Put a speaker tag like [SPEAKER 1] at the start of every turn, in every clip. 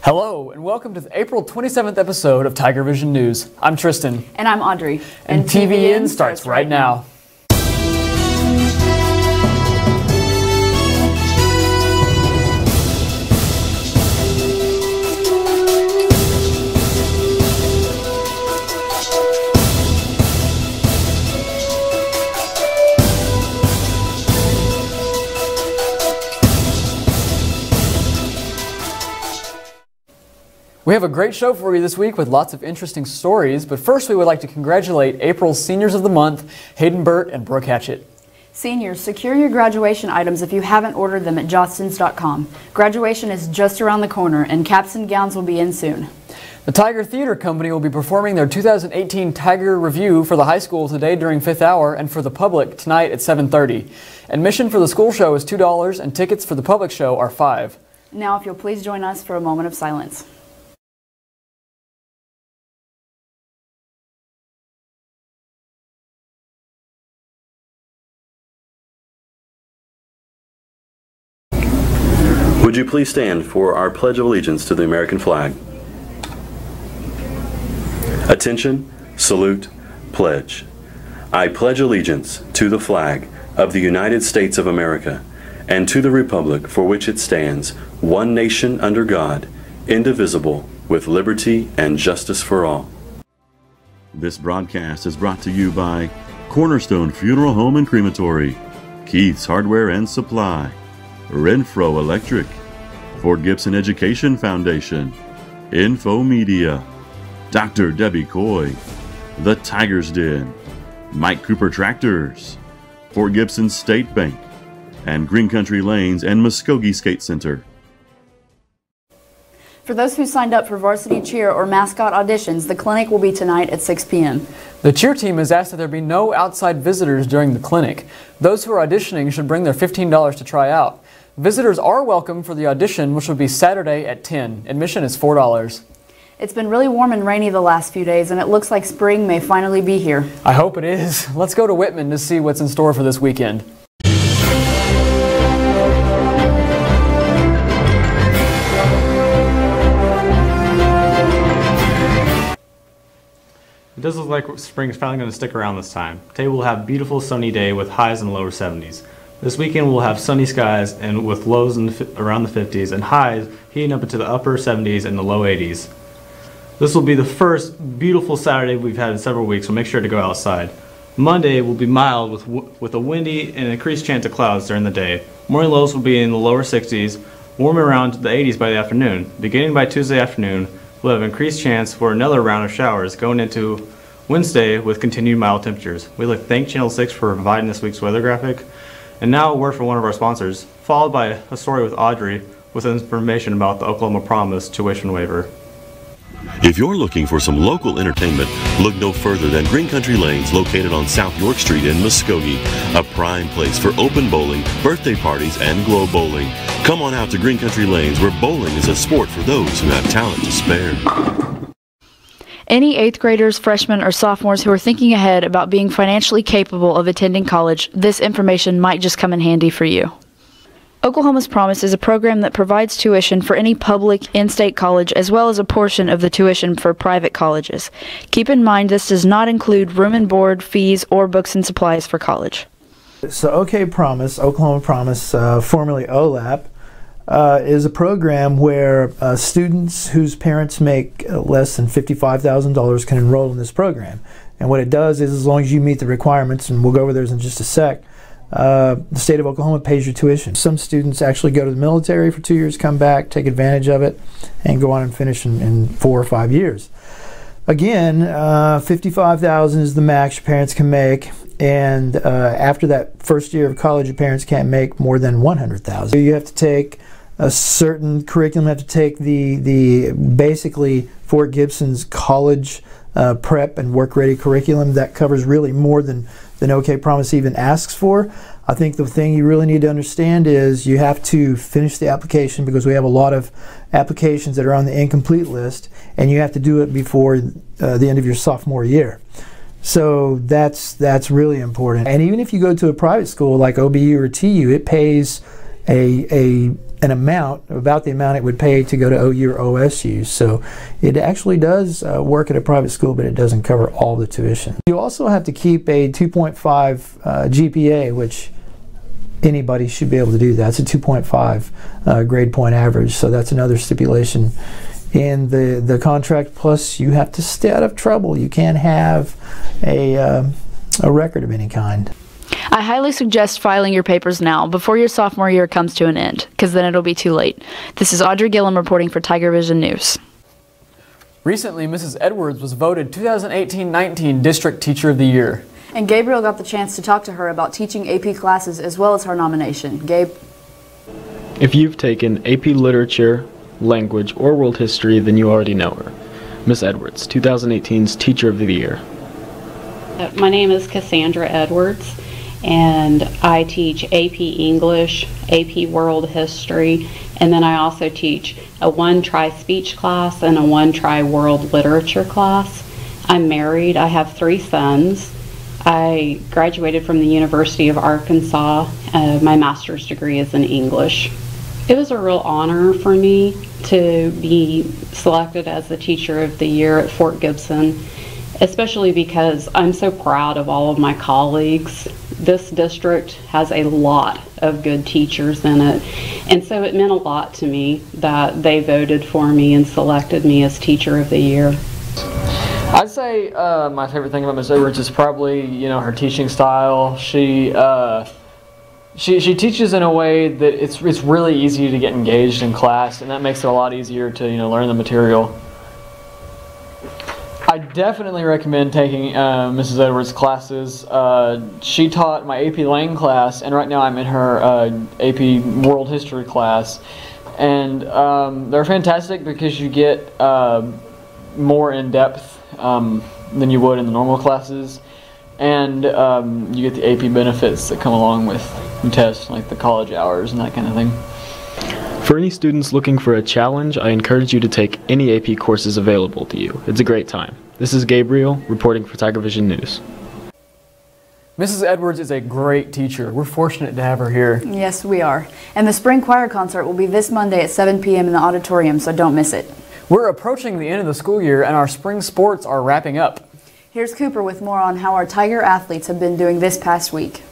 [SPEAKER 1] Hello, and welcome to the April 27th episode of Tiger Vision News. I'm Tristan.
[SPEAKER 2] And I'm Audrey.
[SPEAKER 1] And TVN starts right now. We have a great show for you this week with lots of interesting stories, but first we would like to congratulate April's Seniors of the Month, Hayden Burt and Brooke Hatchett.
[SPEAKER 2] Seniors, secure your graduation items if you haven't ordered them at jostens.com. Graduation is just around the corner and caps and gowns will be in soon.
[SPEAKER 1] The Tiger Theater Company will be performing their 2018 Tiger Review for the high school today during 5th hour and for the public tonight at 7:30. Admission for the school show is $2 and tickets for the public show are $5.
[SPEAKER 2] Now if you'll please join us for a moment of silence.
[SPEAKER 3] Would you please stand for our Pledge of Allegiance to the American flag? Attention, salute, pledge. I pledge allegiance to the flag of the United States of America and to the republic for which it stands, one nation under God, indivisible, with liberty and justice for all.
[SPEAKER 4] This broadcast is brought to you by Cornerstone Funeral Home and Crematory, Keith's Hardware and Supply, Renfro Electric, Fort Gibson Education Foundation, Info Media, Dr. Debbie Coy, The Tiger's Den, Mike Kooper Tractors, Fort Gibson State Bank, and Green Country Lanes and Muskogee Skate Center.
[SPEAKER 2] For those who signed up for varsity cheer or mascot auditions, the clinic will be tonight at 6 p.m.
[SPEAKER 1] The cheer team has asked that there be no outside visitors during the clinic. Those who are auditioning should bring their $15 to try out. Visitors are welcome for the audition, which will be Saturday at 10. Admission is $4.
[SPEAKER 2] It's been really warm and rainy the last few days, and it looks like spring may finally be here.
[SPEAKER 1] I hope it is. Let's go to Whittman to see what's in store for this weekend.
[SPEAKER 5] It does look like spring is finally going to stick around this time. Today we'll have a beautiful sunny day with highs in the lower 70s. This weekend we'll have sunny skies and with lows around the 50s and highs heating up into the upper 70s and the low 80s. This will be the first beautiful Saturday we've had in several weeks, so make sure to go outside. Monday will be mild with a windy and increased chance of clouds during the day. Morning lows will be in the lower 60s, warm around the 80s by the afternoon. Beginning by Tuesday afternoon, we'll have increased chance for another round of showers going into Wednesday with continued mild temperatures. We'd like to thank Channel 6 for providing this week's weather graphic. And now a word from one of our sponsors, followed by a story with Audrey with information about the Oklahoma Promise tuition waiver.
[SPEAKER 4] If you're looking for some local entertainment, look no further than Green Country Lanes, located on South York Street in Muskogee, a prime place for open bowling, birthday parties, and glow bowling. Come on out to Green Country Lanes, where bowling is a sport for those who have talent to spare.
[SPEAKER 6] Any 8th graders, freshmen, or sophomores who are thinking ahead about being financially capable of attending college, this information might just come in handy for you. Oklahoma's Promise is a program that provides tuition for any public in-state college as well as a portion of the tuition for private colleges. Keep in mind this does not include room and board, fees, or books and supplies for college.
[SPEAKER 7] So Oklahoma Promise, formerly OLAP, is a program where students whose parents make less than $55,000 can enroll in this program. And what it does is, as long as you meet the requirements, and we'll go over those in just a sec, the state of Oklahoma pays your tuition. Some students actually go to the military for 2 years, come back, take advantage of it, and go on and finish in 4 or 5 years. Again, $55,000 is the max your parents can make, and after that first year of college, your parents can't make more than $100,000. You have to take a certain curriculum. You have to take the basically Fort Gibson's college prep and work ready curriculum that covers really more than OK Promise even asks for. I think the thing you really need to understand is you have to finish the application, because we have a lot of applications that are on the incomplete list, and you have to do it before the end of your sophomore year. So that's really important. And even if you go to a private school like OBU or TU, it pays a an amount, about the amount it would pay to go to OU or OSU. So it actually does work at a private school, but it doesn't cover all the tuition. You also have to keep a 2.5 GPA, which anybody should be able to do that. It's a 2.5 grade point average, so that's another stipulation in the contract. Plus, you have to stay out of trouble. You can't have a record of any kind.
[SPEAKER 6] I highly suggest filing your papers now before your sophomore year comes to an end, because then it'll be too late. This is Audrey Gillum reporting for Tiger Vision News.
[SPEAKER 1] Recently, Mrs. Edwards was voted 2018-19 District Teacher of the Year.
[SPEAKER 2] And Gabriel got the chance to talk to her about teaching AP classes as well as her nomination. Gabe?
[SPEAKER 8] If you've taken AP Literature, Language, or World History, then you already know her. Miss Edwards, 2018's Teacher of the Year.
[SPEAKER 9] My name is Cassandra Edwards, and I teach AP English, AP World History, and then I also teach a one-try speech class and a one-try world literature class. I'm married. I have 3 sons. I graduated from the University of Arkansas. My master's degree is in English. It was a real honor for me to be selected as the Teacher of the Year at Fort Gibson, especially because I'm so proud of all of my colleagues. This district has a lot of good teachers in it, and so it meant a lot to me that they voted for me and selected me as Teacher of the Year.
[SPEAKER 10] I'd say my favorite thing about Miss Edwards is probably, her teaching style. She teaches in a way that it's really easy to get engaged in class, and that makes it a lot easier to learn the material. I definitely recommend taking Mrs. Edwards' classes. She taught my AP Lang class, and right now I'm in her AP World History class. And they're fantastic because you get more in-depth than you would in the normal classes. And you get the AP benefits that come along with the tests, like the college hours and that kind of thing.
[SPEAKER 8] For any students looking for a challenge, I encourage you to take any AP courses available to you. It's a great time. This is Gabriel, reporting for Tiger Vision News.
[SPEAKER 1] Mrs. Edwards is a great teacher. We're fortunate to have her here.
[SPEAKER 2] Yes, we are. And the Spring Choir Concert will be this Monday at 7 p.m. in the auditorium, so don't miss it.
[SPEAKER 1] We're approaching the end of the school year, and our spring sports are wrapping up.
[SPEAKER 2] Here's Kooper with more on how our Tiger athletes have been doing this past week.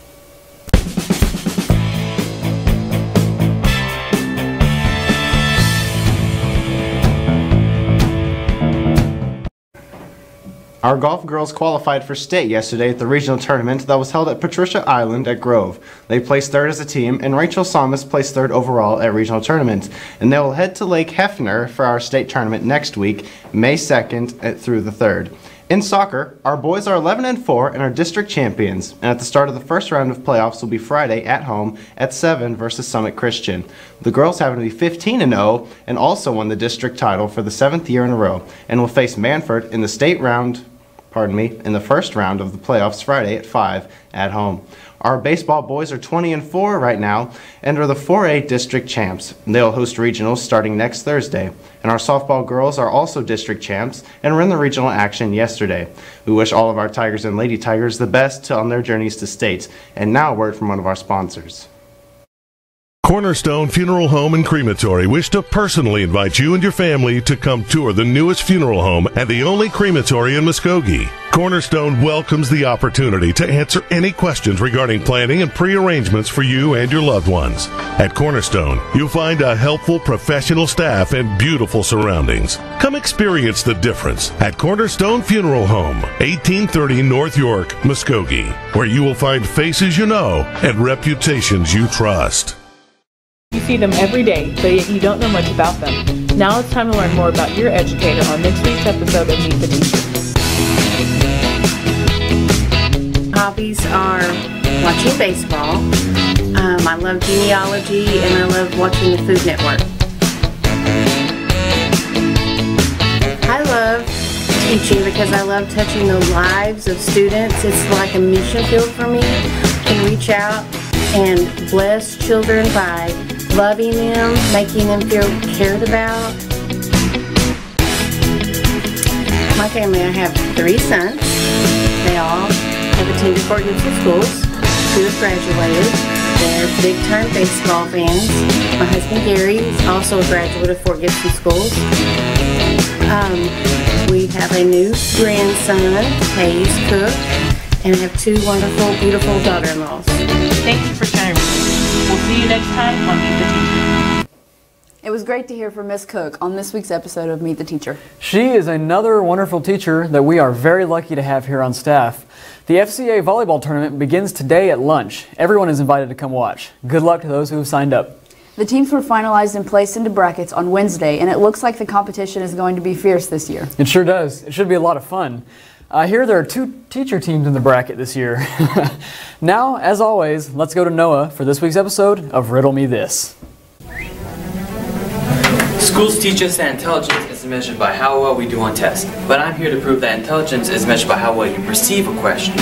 [SPEAKER 11] Our golf girls qualified for state yesterday at the regional tournament that was held at Patricia Island at Grove. They placed 3rd as a team, and Rachel Somas placed 3rd overall at regional tournament. And they will head to Lake Hefner for our state tournament next week, May 2nd through the 3rd. In soccer, our boys are 11-4 and are district champions, and at the start of the first round of playoffs will be Friday at home at 7 versus Summit Christian. The girls happen to be 15-0 and also won the district title for the 7th year in a row, and will face Manford in the in the first round of the playoffs Friday at 5 at home. Our baseball boys are 20-4 right now and are the 4A district champs. They'll host regionals starting next Thursday. And our softball girls are also district champs and were in the regional action yesterday. We wish all of our Tigers and Lady Tigers the best on their journeys to state. And now a word from one of our sponsors.
[SPEAKER 12] Cornerstone Funeral Home and Crematory wish to personally invite you and your family to come tour the newest funeral home and the only crematory in Muskogee. Cornerstone welcomes the opportunity to answer any questions regarding planning and pre-arrangements for you and your loved ones. At Cornerstone, you'll find a helpful professional staff and beautiful surroundings. Come experience the difference at Cornerstone Funeral Home, 1830 North York, Muskogee, where you will find faces you know and reputations you trust.
[SPEAKER 13] You see them every day, but yet you don't know much about them. Now it's time to learn more about your educator on next week's episode of Meet the Teacher.
[SPEAKER 14] Hobbies are watching baseball. I love genealogy, and I love watching the Food Network. I love teaching because I love touching the lives of students. It's like a mission field for me. I can reach out and bless children by loving them, making them feel cared about. My family, I have 3 sons. They all have attended Fort Gibson schools. 2 have graduated. They're big-time baseball fans. My husband Gary is also a graduate of Fort Gibson Schools. We have a new grandson, Hayes Cook, and I have two wonderful, beautiful daughter-in-laws.
[SPEAKER 13] Thank you for sharing with us. We'll see you next time on Meet the Teacher.
[SPEAKER 2] It was great to hear from Miss Cook on this week's episode of Meet the Teacher.
[SPEAKER 1] She is another wonderful teacher that we are very lucky to have here on staff. The FCA volleyball tournament begins today at lunch. Everyone is invited to come watch. Good luck to those who have signed up.
[SPEAKER 2] The teams were finalized and placed into brackets on Wednesday, and it looks like the competition is going to be fierce this year.
[SPEAKER 1] It sure does. It should be a lot of fun. I hear there are 2 teacher teams in the bracket this year. Now, as always, let's go to Noah for this week's episode of Riddle Me This.
[SPEAKER 15] Schools teach us that intelligence is measured by how well we do on tests, but I'm here to prove that intelligence is measured by how well you perceive a question.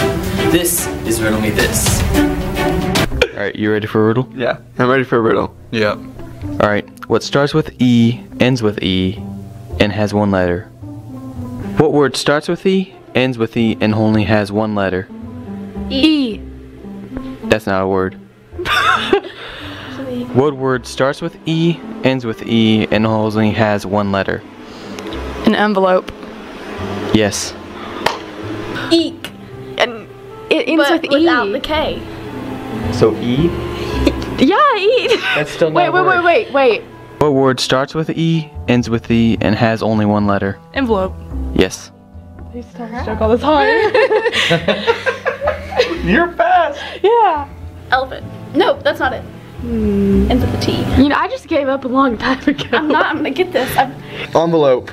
[SPEAKER 15] This is Riddle Me This.
[SPEAKER 16] Alright, you ready for a riddle?
[SPEAKER 17] Yeah, I'm ready for a riddle.
[SPEAKER 16] Yeah. Alright, what starts with E, ends with E, and has 1 letter? What word starts with E, ends with E, and only has 1 letter?
[SPEAKER 6] E.
[SPEAKER 16] That's not a word. What word starts with E, ends with E, and only has 1 letter?
[SPEAKER 6] An envelope.
[SPEAKER 16] Yes.
[SPEAKER 6] Eek. And it ends with E.
[SPEAKER 18] Without the K.
[SPEAKER 16] So E?
[SPEAKER 6] Yeah, E.
[SPEAKER 16] That's still not a word.
[SPEAKER 6] Wait.
[SPEAKER 16] What word starts with E, ends with E, and has only 1 letter?
[SPEAKER 6] Envelope.
[SPEAKER 16] Yes.
[SPEAKER 6] I used to tell this joke all the time.
[SPEAKER 16] You're fast.
[SPEAKER 6] Yeah.
[SPEAKER 18] Elephant. No, that's not it. Ends with a T.
[SPEAKER 6] You know, I just gave up a long time ago.
[SPEAKER 18] I'm gonna get this.
[SPEAKER 17] Envelope.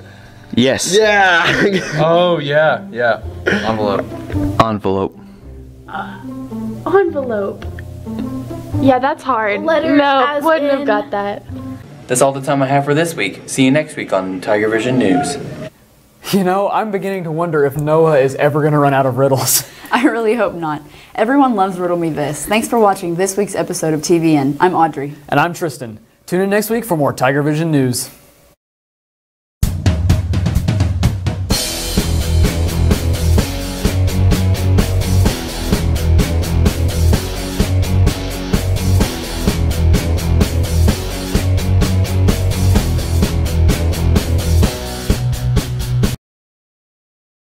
[SPEAKER 16] Yes.
[SPEAKER 17] Yeah.
[SPEAKER 16] Oh, yeah. Envelope. Envelope.
[SPEAKER 18] Envelope.
[SPEAKER 6] Yeah, that's hard.
[SPEAKER 18] Letters
[SPEAKER 6] no,
[SPEAKER 18] as
[SPEAKER 6] wouldn't
[SPEAKER 18] in-
[SPEAKER 6] have got that.
[SPEAKER 15] That's all the time I have for this week. See you next week on TIGERVISION News.
[SPEAKER 1] You know, I'm beginning to wonder if Noah is ever going to run out of riddles.
[SPEAKER 2] I really hope not. Everyone loves Riddle Me This. Thanks for watching this week's episode of TVN. I'm Audrey.
[SPEAKER 1] And I'm Tristan. Tune in next week for more TIGERVISION News.